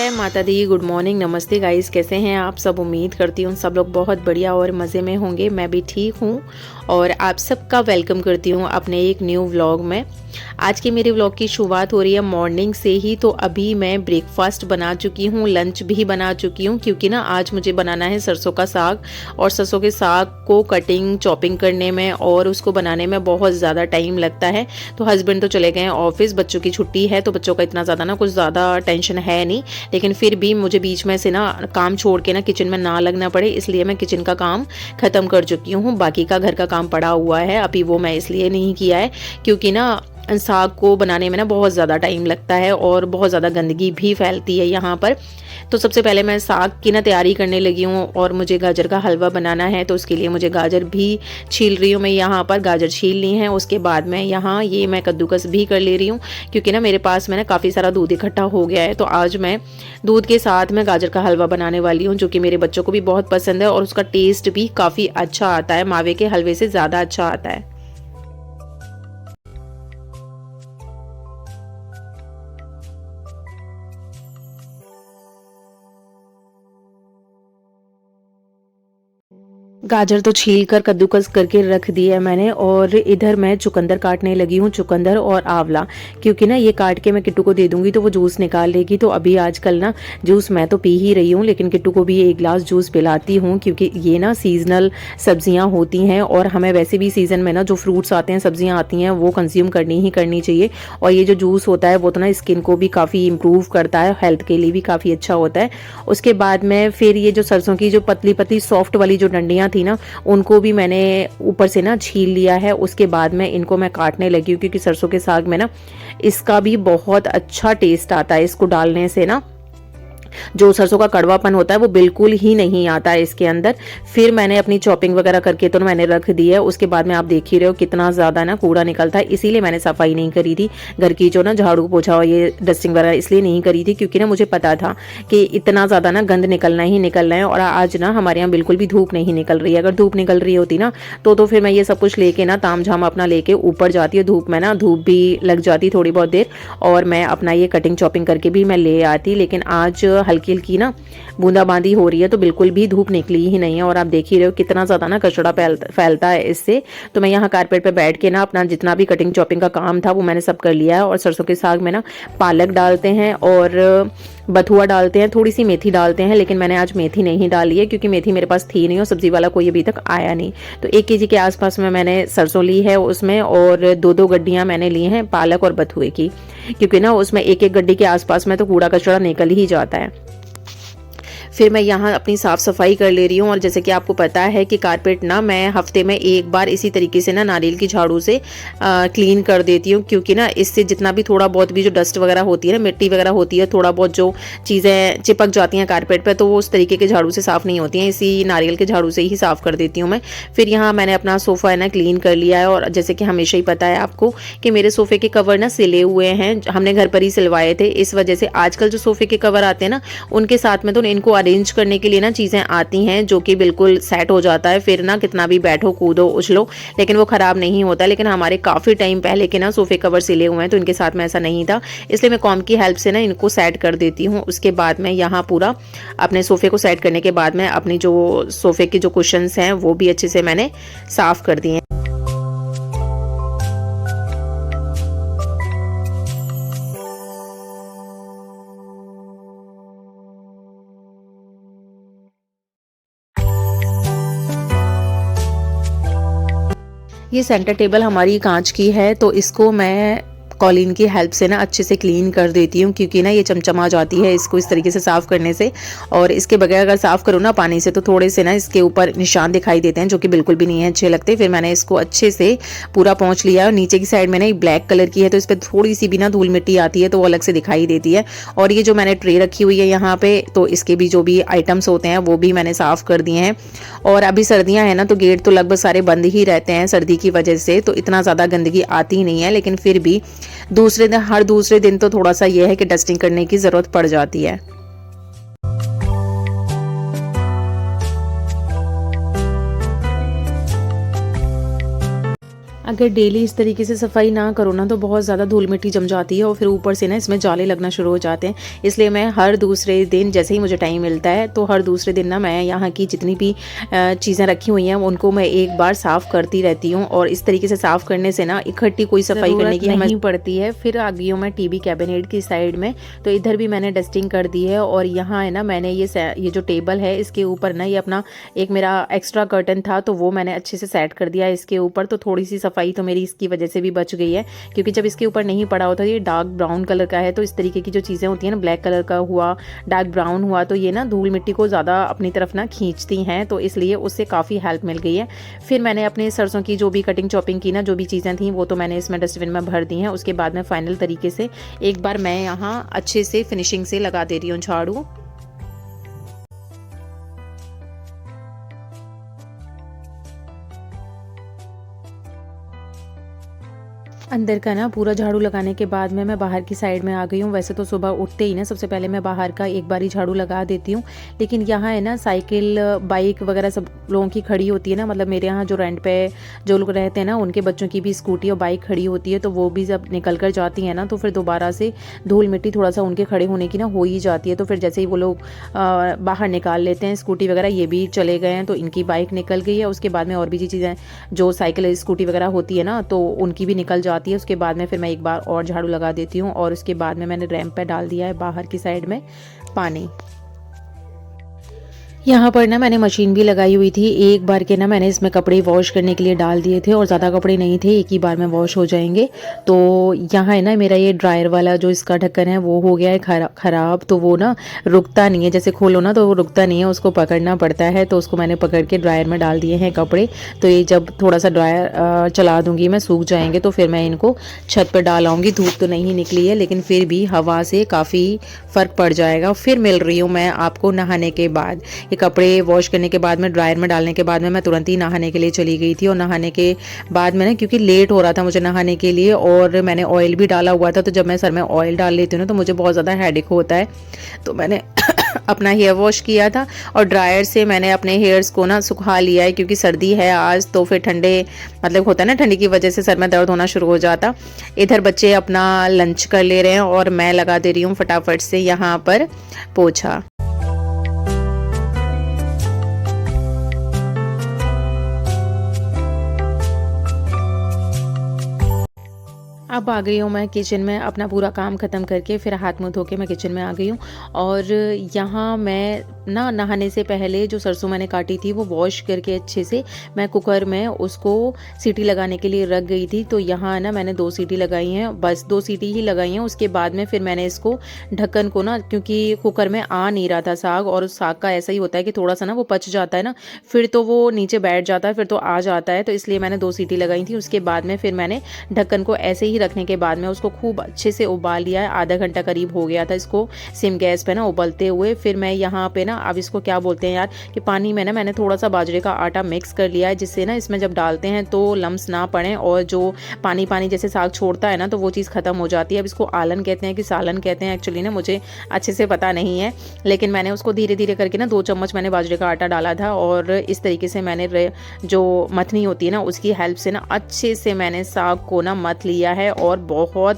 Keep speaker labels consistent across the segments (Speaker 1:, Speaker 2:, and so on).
Speaker 1: जय माता दी। Good morning, नमस्ते गाइस, कैसे हैं आप सब। उम्मीद करती हूँ सब लोग बहुत बढ़िया और मज़े में होंगे। मैं भी ठीक हूँ और आप सबका वेलकम करती हूँ अपने एक न्यू व्लॉग में। आज के मेरे व्लॉग की शुरुआत हो रही है मॉर्निंग से ही। तो अभी मैं ब्रेकफास्ट बना चुकी हूँ, लंच भी बना चुकी हूँ, क्योंकि ना आज मुझे बनाना है सरसों का साग। और सरसों के साग को कटिंग चॉपिंग करने में और उसको बनाने में बहुत ज़्यादा टाइम लगता है। तो हस्बैंड तो चले गए हैं ऑफिस, बच्चों की छुट्टी है, तो बच्चों का इतना ज़्यादा ना कुछ ज़्यादा टेंशन है नहीं। लेकिन फिर भी मुझे बीच में से ना काम छोड़ के ना किचन में ना लगना पड़े, इसलिए मैं किचन का काम ख़त्म कर चुकी हूँ। बाकी का घर का काम पड़ा हुआ है, अभी वो मैं इसलिए नहीं किया है क्योंकि ना साग को बनाने में ना बहुत ज़्यादा टाइम लगता है और बहुत ज़्यादा गंदगी भी फैलती है यहाँ पर। तो सबसे पहले मैं साग की ना तैयारी करने लगी हूँ और मुझे गाजर का हलवा बनाना है, तो उसके लिए मुझे गाजर भी छील रही हूँ। मैं यहाँ पर गाजर छील ली हैं, उसके बाद में यहाँ ये मैं कद्दूकस भी कर ले रही हूँ, क्योंकि ना मेरे पास में ना काफ़ी सारा दूध इकट्ठा हो गया है। तो आज मैं दूध के साथ में गाजर का हलवा बनाने वाली हूँ, जो कि मेरे बच्चों को भी बहुत पसंद है और उसका टेस्ट भी काफ़ी अच्छा आता है, मावे के हलवे से ज़्यादा अच्छा आता है। गाजर तो छील कर कद्दूकस करके रख दिया है मैंने, और इधर मैं चुकंदर काटने लगी हूँ, चुकंदर और आंवला, क्योंकि ना ये काट के मैं किट्टू को दे दूंगी तो वो जूस निकाल लेगी। तो अभी आजकल ना जूस मैं तो पी ही रही हूँ, लेकिन किट्टू को भी एक गिलास जूस पिलाती हूँ, क्योंकि ये ना सीजनल सब्जियाँ होती हैं और हमें वैसे भी सीजन में ना जो फ्रूट्स आते हैं, सब्जियाँ आती हैं, वो कंज्यूम करनी ही करनी चाहिए। और ये जो जूस होता है वो तो ना स्किन को भी काफ़ी इम्प्रूव करता है, हेल्थ के लिए भी काफ़ी अच्छा होता है। उसके बाद में फिर ये जो सरसों की जो पतली पतली सॉफ्ट वाली जो डंडियाँ थी ना, उनको भी मैंने ऊपर से ना छील लिया है। उसके बाद में इनको मैं काटने लगी हूँ, क्योंकि सरसों के साग में ना इसका भी बहुत अच्छा टेस्ट आता है। इसको डालने से ना जो सरसों का कड़वापन होता है वो बिल्कुल ही नहीं आता है इसके अंदर। फिर मैंने अपनी चॉपिंग वगैरह करके तो मैंने रख दी है। उसके बाद में आप देख ही रहे हो कितना ज़्यादा ना कूड़ा निकलता है, इसीलिए मैंने सफाई नहीं करी थी घर की, जो ना झाड़ू पोछा और ये डस्टिंग वगैरह इसलिए नहीं करी थी, क्योंकि ना मुझे पता था कि इतना ज़्यादा ना गंद निकलना ही निकलना है। और आज ना हमारे यहाँ बिल्कुल भी धूप नहीं निकल रही है। अगर धूप निकल रही होती ना तो फिर मैं ये सब कुछ लेके ना ताम झाम अपना लेके ऊपर जाती है धूप में, ना धूप भी लग जाती थोड़ी बहुत देर, और मैं अपना ये कटिंग चॉपिंग करके भी मैं ले आती। लेकिन आज हल्की हल्की ना बूंदाबांदी हो रही है, तो बिल्कुल भी धूप निकली ही नहीं है। और आप देख ही रहे हो कितना ज़्यादा ना कचरा फैलता है इससे। तो मैं यहाँ कारपेट पे बैठ के ना अपना जितना भी कटिंग चॉपिंग का काम था वो मैंने सब कर लिया है। और सरसों के साग में ना पालक डालते हैं और बथुआ डालते हैं, थोड़ी सी मेथी डालते हैं, लेकिन मैंने आज मेथी नहीं डाली है क्योंकि मेथी मेरे पास थी नहीं और सब्जी वाला कोई अभी तक आया नहीं। तो 1 केजी के आसपास में मैंने सरसों ली है उसमें, और 2-2 गड्डियाँ मैंने ली हैं पालक और बथुए की, क्योंकि ना उसमें 1-1 गड्डी के आसपास में तो कूड़ा कचरा निकल ही जाता है। फिर मैं यहाँ अपनी साफ़ सफाई कर ले रही हूँ। और जैसे कि आपको पता है कि कारपेट ना मैं हफ्ते में एक बार इसी तरीके से ना नारियल की झाड़ू से क्लीन कर देती हूँ, क्योंकि ना इससे जितना भी थोड़ा बहुत भी जो डस्ट वगैरह होती है ना, मिट्टी वगैरह होती है, थोड़ा बहुत जो चीज़ें चिपक जाती हैं कारपेट पर, तो वो उस तरीके के झाड़ू से साफ़ नहीं होती हैं, इसी नारियल के झाड़ू से ही साफ़ कर देती हूँ मैं। फिर यहाँ मैंने अपना सोफ़ा है ना क्लीन कर लिया है। और जैसे कि हमेशा ही पता है आपको कि मेरे सोफ़े के कवर ना सिले हुए हैं, हमने घर पर ही सिलवाए थे। इस वजह से आजकल जो सोफ़े के कवर आते हैं ना, उनके साथ में तो इनको अरेंज करने के लिए ना चीज़ें आती हैं जो कि बिल्कुल सेट हो जाता है। फिर ना कितना भी बैठो कूदो उछलो, लेकिन वो ख़राब नहीं होता। लेकिन हमारे काफ़ी टाइम पहले के ना सोफ़े कवर सिले हुए हैं, तो इनके साथ में ऐसा नहीं था, इसलिए मैं कॉम की हेल्प से ना इनको सेट कर देती हूँ। उसके बाद में यहाँ पूरा अपने सोफ़े को सेट करने के बाद में अपनी जो सोफ़े के जो कुशन्स हैं वो भी अच्छे से मैंने साफ़ कर दिए हैं। ये सेंटर टेबल हमारी कांच की है, तो इसको मैं कॉलीन की हेल्प से ना अच्छे से क्लीन कर देती हूँ, क्योंकि ना ये चमचमा जाती है इसको इस तरीके से साफ़ करने से। और इसके बगैर अगर साफ़ करो ना पानी से तो थोड़े से ना इसके ऊपर निशान दिखाई देते हैं, जो कि बिल्कुल भी नहीं है अच्छे लगते। फिर मैंने इसको अच्छे से पूरा पोंछ लिया। और नीचे की साइड में ना एक ब्लैक कलर की है, तो इस पर थोड़ी सी भी ना धूल मिट्टी आती है तो वो अलग से दिखाई देती है। और ये जो मैंने ट्रे रखी हुई है यहाँ पे, तो इसके भी जो भी आइटम्स होते हैं वो भी मैंने साफ़ कर दिए हैं। और अभी सर्दियाँ हैं ना, तो गेट तो लगभग सारे बंद ही रहते हैं सर्दी की वजह से, तो इतना ज़्यादा गंदगी आती नहीं है। लेकिन फिर भी हर दूसरे दिन तो थोड़ा सा ये है कि डस्टिंग करने की ज़रूरत पड़ जाती है। अगर डेली इस तरीके से सफाई ना करो ना तो बहुत ज़्यादा धूल मिट्टी जम जाती है और फिर ऊपर से ना इसमें जाले लगना शुरू हो जाते हैं। इसलिए मैं हर दूसरे दिन जैसे ही मुझे टाइम मिलता है तो हर दूसरे दिन ना मैं यहाँ की जितनी भी चीज़ें रखी हुई हैं उनको मैं एक बार साफ़ करती रहती हूँ। और इस तरीके से साफ़ करने से ना इकट्ठी कोई सफाई करने की नहीं पड़ती है। फिर आ गई हूँ मैं टीवी कैबिनेट की साइड में, तो इधर भी मैंने डस्टिंग कर दी है। और यहाँ है ना मैंने ये जो टेबल है इसके ऊपर ना ये अपना एक मेरा एक्स्ट्रा कर्टन था तो वो मैंने अच्छे से सेट कर दिया है इसके ऊपर। तो थोड़ी सी सफाई तो मेरी इसकी वजह से भी बच गई है, क्योंकि जब इसके ऊपर नहीं पड़ा होता ये डार्क ब्राउन कलर का है तो इस तरीके की जो चीज़ें होती हैं ना, ब्लैक कलर का हुआ, डार्क ब्राउन हुआ, तो ये ना धूल मिट्टी को ज़्यादा अपनी तरफ ना खींचती हैं, तो इसलिए उससे काफ़ी हेल्प मिल गई है। फिर मैंने अपने सरसों की जो भी कटिंग चॉपिंग की ना, जो भी चीज़ें थी वो तो मैंने इसमें डस्टबिन में भर दी हैं। उसके बाद में फाइनल तरीके से एक बार मैं यहाँ अच्छे से फिनिशिंग से लगा दे रही हूँ झाड़ू। अंदर का ना पूरा झाड़ू लगाने के बाद में मैं बाहर की साइड में आ गई हूँ। वैसे तो सुबह उठते ही ना सबसे पहले मैं बाहर का एक बार ही झाड़ू लगा देती हूँ, लेकिन यहाँ है ना साइकिल बाइक वगैरह सब लोगों की खड़ी होती है ना, मतलब मेरे यहाँ जो रेंट पे जो लोग रहते हैं ना उनके बच्चों की भी स्कूटी और बाइक खड़ी होती है, तो वो भी जब निकल कर जाती है ना तो फिर दोबारा से धूल मिट्टी थोड़ा सा उनके खड़े होने की ना हो ही जाती है। तो फिर जैसे ही वो लोग बाहर निकाल लेते हैं स्कूटी वगैरह, ये भी चले गए हैं तो इनकी बाइक निकल गई है। उसके बाद में और भी चीज़ें जो साइकिल स्कूटी वगैरह होती है ना तो उनकी भी निकल जाती है। उसके बाद में फिर मैं एक बार और झाड़ू लगा देती हूँ और उसके बाद में मैंने रैंप पे डाल दिया है बाहर की साइड में पानी। यहाँ पर ना मैंने मशीन भी लगाई हुई थी, एक बार के ना मैंने इसमें कपड़े वॉश करने के लिए डाल दिए थे और ज़्यादा कपड़े नहीं थे, एक ही बार में वॉश हो जाएंगे। तो यहाँ है ना मेरा ये ड्रायर वाला जो इसका ढक्कन है वो हो गया है ख़राब, तो वो ना रुकता नहीं है, जैसे खोलो ना तो वो रुकता नहीं है, उसको पकड़ना पड़ता है। तो उसको मैंने पकड़ के ड्रायर में डाल दिए हैं कपड़े। तो ये जब थोड़ा सा ड्रायर चला दूँगी मैं, सूख जाएंगे तो फिर मैं इनको छत पर डाल आऊँगी। धूप तो नहीं निकली है लेकिन फिर भी हवा से काफ़ी फ़र्क पड़ जाएगा। फिर मिल रही हूँ मैं आपको नहाने के बाद। ये कपड़े वॉश करने के बाद में ड्रायर में डालने के बाद में मैं तुरंत ही नहाने के लिए चली गई थी। और नहाने के बाद में ना क्योंकि लेट हो रहा था मुझे नहाने के लिए और मैंने ऑयल भी डाला हुआ था, तो जब मैं सर में ऑयल डाल लेती हूँ ना तो मुझे बहुत ज़्यादा हेडेक होता है। तो मैंने अपना हेयर वॉश किया था और ड्रायर से मैंने अपने हेयर्स को ना सुखा लिया है, क्योंकि सर्दी है आज तो फिर ठंडे मतलब होता है ना, ठंडी की वजह से सर में दर्द होना शुरू हो जाता। इधर बच्चे अपना लंच कर ले रहे हैं और मैं लगा दे रही हूँ फटाफट से यहाँ पर पोछा। अब आ गई हूँ मैं किचन में, अपना पूरा काम ख़त्म करके फिर हाथ मुँह धो के मैं किचन में आ गई हूँ। और यहाँ मैं ना नहाने से पहले जो सरसों मैंने काटी थी वो वॉश करके अच्छे से मैं कुकर में उसको सीटी लगाने के लिए रख गई थी। तो यहाँ ना मैंने 2 सीटी लगाई हैं, बस 2 सीटी ही लगाई हैं। उसके बाद में फिर मैंने इसको ढक्कन को ना, क्योंकि कुकर में आ नहीं रहा था साग, और उस साग का ऐसा ही होता है कि थोड़ा सा ना वो पच जाता है ना, फिर तो वो नीचे बैठ जाता है, फिर तो आ जाता है। तो इसलिए मैंने 2 सीटी लगाई थी। उसके बाद में फिर मैंने ढक्कन को ऐसे ही रखने के बाद में उसको खूब अच्छे से उबाल लिया है। आधा घंटा करीब हो गया था इसको सिम गैस पे ना उबलते हुए। फिर मैं यहाँ पे ना, अब इसको क्या बोलते हैं यार, कि पानी में ना मैंने थोड़ा सा बाजरे का आटा मिक्स कर लिया है, जिससे ना इसमें जब डालते हैं तो लम्स ना पड़े और जो पानी पानी जैसे साग छोड़ता है ना तो वो चीज़ खत्म हो जाती है। अब इसको आलन कहते हैं कि सालन कहते हैं एक्चुअली ना, मुझे अच्छे से पता नहीं है, लेकिन मैंने उसको धीरे धीरे करके ना 2 चम्मच मैंने बाजरे का आटा डाला था और इस तरीके से मैंने जो मथनी होती है ना उसकी हेल्प से ना अच्छे से मैंने साग को ना मथ लिया है। और बहुत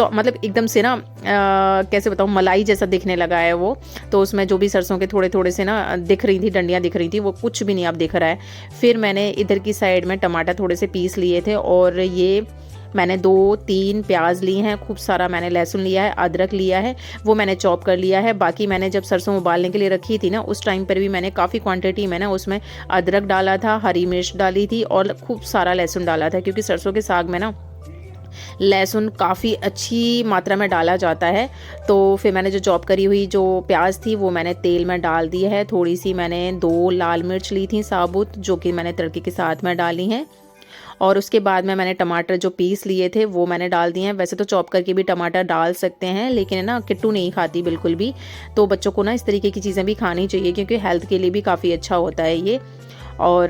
Speaker 1: मतलब एकदम से ना कैसे बताऊँ, मलाई जैसा दिखने लगा है वो। तो उसमें जो भी सरसों के थोड़े थोड़े से ना दिख रही थी, डंडियाँ दिख रही थी, वो कुछ भी नहीं अब दिख रहा है। फिर मैंने इधर की साइड में टमाटर थोड़े से पीस लिए थे और ये मैंने 2-3 प्याज ली हैं, खूब सारा मैंने लहसुन लिया है, अदरक लिया है, वो मैंने चॉप कर लिया है। बाकी मैंने जब सरसों उबालने के लिए रखी थी ना उस टाइम पर भी मैंने काफ़ी क्वांटिटी में ना उसमें अदरक डाला था, हरी मिर्च डाली थी और खूब सारा लहसुन डाला था, क्योंकि सरसों के साग में ना लहसुन काफ़ी अच्छी मात्रा में डाला जाता है। तो फिर मैंने जो चॉप करी हुई जो प्याज थी वो मैंने तेल में डाल दी है। थोड़ी सी मैंने 2 लाल मिर्च ली थी साबुत, जो कि मैंने तड़के के साथ में डाली हैं। और उसके बाद में मैंने टमाटर जो पीस लिए थे वो मैंने डाल दिए हैं। वैसे तो चॉप करके भी टमाटर डाल सकते हैं, लेकिन ना किट्टू नहीं खाती बिल्कुल भी, तो बच्चों को ना इस तरीके की चीज़ें भी खानी चाहिए, क्योंकि हेल्थ के लिए भी काफ़ी अच्छा होता है ये। और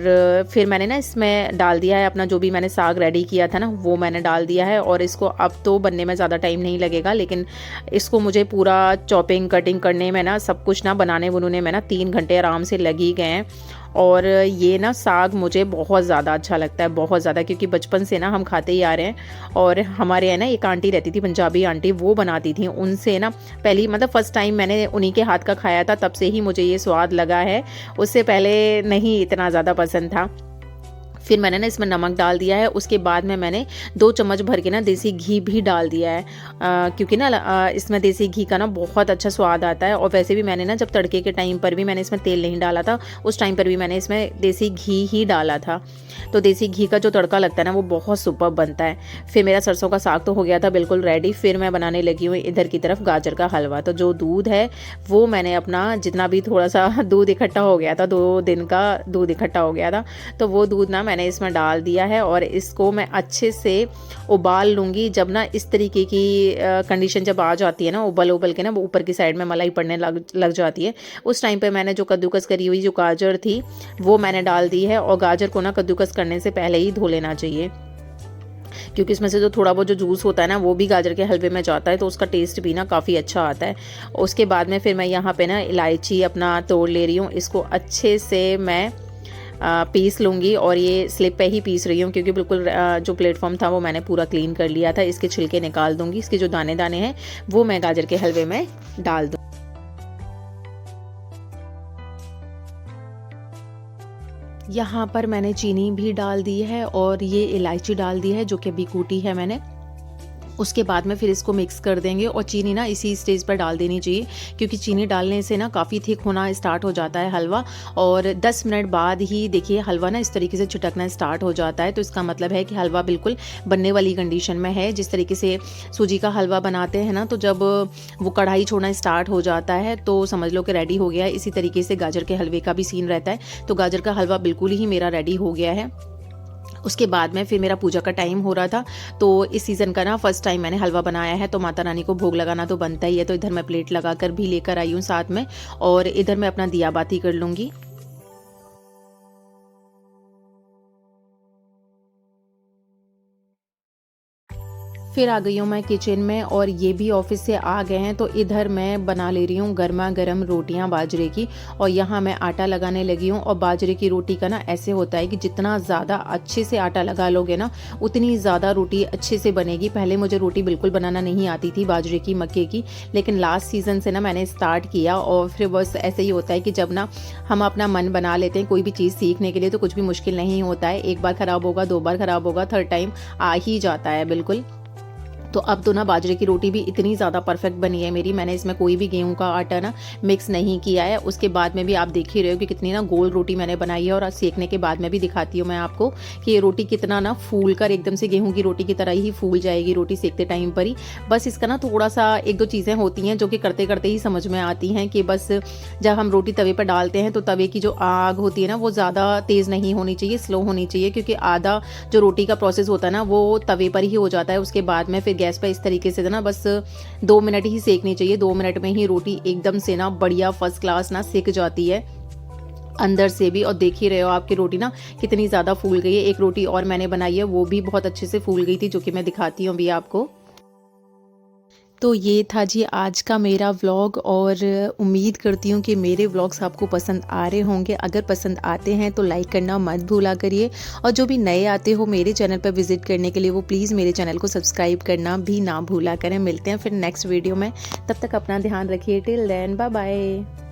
Speaker 1: फिर मैंने ना इसमें डाल दिया है अपना जो भी मैंने साग रेडी किया था ना, वो मैंने डाल दिया है। और इसको अब तो बनने में ज़्यादा टाइम नहीं लगेगा, लेकिन इसको मुझे पूरा चॉपिंग कटिंग करने में ना, सब कुछ ना बनाने बनाने में ना 3 घंटे आराम से लग ही गए हैं। और ये ना साग मुझे बहुत ज़्यादा अच्छा लगता है, बहुत ज़्यादा, क्योंकि बचपन से ना हम खाते ही आ रहे हैं। और हमारे यहाँ ना एक आंटी रहती थी, पंजाबी आंटी, वो बनाती थी। उनसे ना पहली मतलब फ़र्स्ट टाइम मैंने उन्हीं के हाथ का खाया था, तब से ही मुझे ये स्वाद लगा है। उससे पहले नहीं इतना ज़्यादा पसंद था। फिर मैंने ना इसमें नमक डाल दिया है। उसके बाद में मैंने 2 चम्मच भर के ना देसी घी भी डाल दिया है, क्योंकि ना इसमें देसी घी का ना बहुत अच्छा स्वाद आता है। और वैसे भी मैंने ना जब तड़के के टाइम पर भी मैंने इसमें तेल नहीं डाला था, उस टाइम पर भी मैंने इसमें देसी घी ही डाला था। तो देसी घी का जो तड़का लगता है ना वो बहुत सुपर्ब बनता है। फिर मेरा सरसों का साग तो हो गया था बिल्कुल रेडी। फिर मैं बनाने लगी हूँ इधर की तरफ गाजर का हलवा। तो जो दूध है वो मैंने अपना जितना भी थोड़ा सा दूध इकट्ठा हो गया था, 2 दिन का दूध इकट्ठा हो गया था, तो वो दूध ना मैंने इसमें डाल दिया है। और इसको मैं अच्छे से उबाल लूँगी। जब ना इस तरीके की कंडीशन जब आ जाती है ना, उबल उबल के ना वो ऊपर की साइड में मलाई पड़ने लग जाती है, उस टाइम पे मैंने जो कद्दूकस करी हुई जो गाजर थी वो मैंने डाल दी है। और गाजर को ना कद्दूकस करने से पहले ही धो लेना चाहिए, क्योंकि इसमें से जो थोड़ा बहुत जो जूस होता है ना वो भी गाजर के हलवे में जाता है, तो उसका टेस्ट भी ना काफ़ी अच्छा आता है। उसके बाद में फिर मैं यहाँ पे ना इलायची अपना तोड़ ले रही हूँ। इसको अच्छे से मैं पीस लूँगी। और ये स्लिप पे ही पीस रही हूँ, क्योंकि बिल्कुल जो प्लेटफॉर्म था वो मैंने पूरा क्लीन कर लिया था। इसके छिलके निकाल दूँगी। इसके जो दाने दाने हैं वो मैं गाजर के हलवे में डाल दूँ। यहाँ पर मैंने चीनी भी डाल दी है और ये इलायची डाल दी है, जो कि अभी कूटी है मैंने। उसके बाद में फिर इसको मिक्स कर देंगे। और चीनी ना इसी स्टेज पर डाल देनी चाहिए, क्योंकि चीनी डालने से ना काफ़ी थिक होना स्टार्ट हो जाता है हलवा। और 10 मिनट बाद ही देखिए हलवा ना इस तरीके से छिटकना स्टार्ट हो जाता है, तो इसका मतलब है कि हलवा बिल्कुल बनने वाली कंडीशन में है। जिस तरीके से सूजी का हलवा बनाते हैं ना, तो जब वो कढ़ाई छोड़ना स्टार्ट हो जाता है तो समझ लो कि रेडी हो गया है। इसी तरीके से गाजर के हलवे का भी सीन रहता है। तो गाजर का हलवा बिल्कुल ही मेरा रेडी हो गया है। उसके बाद में फिर मेरा पूजा का टाइम हो रहा था, तो इस सीज़न का ना फर्स्ट टाइम मैंने हलवा बनाया है, तो माता रानी को भोग लगाना तो बनता ही है। तो इधर मैं प्लेट लगाकर भी लेकर आई हूँ साथ में, और इधर मैं अपना दिया बाती कर लूँगी। फिर आ गई हूँ मैं किचन में, और ये भी ऑफिस से आ गए हैं। तो इधर मैं बना ले रही हूँ गर्मा गर्म रोटियाँ बाजरे की, और यहाँ मैं आटा लगाने लगी हूँ। और बाजरे की रोटी का ना ऐसे होता है कि जितना ज़्यादा अच्छे से आटा लगा लोगे ना, उतनी ज़्यादा रोटी अच्छे से बनेगी। पहले मुझे रोटी बिल्कुल बनाना नहीं आती थी बाजरे की, मक्के की, लेकिन लास्ट सीज़न से ना मैंने स्टार्ट किया। और फिर बस ऐसे ही होता है कि जब ना हम अपना मन बना लेते हैं कोई भी चीज़ सीखने के लिए, तो कुछ भी मुश्किल नहीं होता है। एक बार ख़राब होगा, 2 बार ख़राब होगा, थर्ड टाइम आ ही जाता है बिल्कुल। तो अब तो ना बाजरे की रोटी भी इतनी ज़्यादा परफेक्ट बनी है मेरी। मैंने इसमें कोई भी गेहूं का आटा ना मिक्स नहीं किया है। उसके बाद में भी आप देख ही रहे हो कि कितनी ना गोल रोटी मैंने बनाई है। और सेकने के बाद में भी दिखाती हूँ मैं आपको कि ये रोटी कितना ना फूल कर एकदम से गेहूं की रोटी की तरह ही फूल जाएगी रोटी सेकते टाइम पर ही। बस इसका ना थोड़ा सा 1-2 चीज़ें होती हैं जो कि करते करते ही समझ में आती हैं, कि बस जब हम रोटी तवे पर डालते हैं तो तवे की जो आग होती है ना वो ज़्यादा तेज़ नहीं होनी चाहिए, स्लो होनी चाहिए, क्योंकि आधा जो रोटी का प्रोसेस होता है ना वो तवे पर ही हो जाता है। उसके बाद में फिर गैस पर इस तरीके से ना बस 2 मिनट ही सेकनी चाहिए। 2 मिनट में ही रोटी एकदम से ना बढ़िया फर्स्ट क्लास ना सिक जाती है अंदर से भी। और देख ही रहे हो आपकी रोटी ना कितनी ज़्यादा फूल गई है। एक रोटी और मैंने बनाई है, वो भी बहुत अच्छे से फूल गई थी, जो कि मैं दिखाती हूँ अभी आपको। तो ये था जी आज का मेरा व्लॉग, और उम्मीद करती हूँ कि मेरे व्लॉग्स आपको पसंद आ रहे होंगे। अगर पसंद आते हैं तो लाइक करना मत भूला करिए, और जो भी नए आते हो मेरे चैनल पर विजिट करने के लिए, वो प्लीज़ मेरे चैनल को सब्सक्राइब करना भी ना भूला करें। मिलते हैं फिर नेक्स्ट वीडियो में, तब तक अपना ध्यान रखिए। Till then bye bye.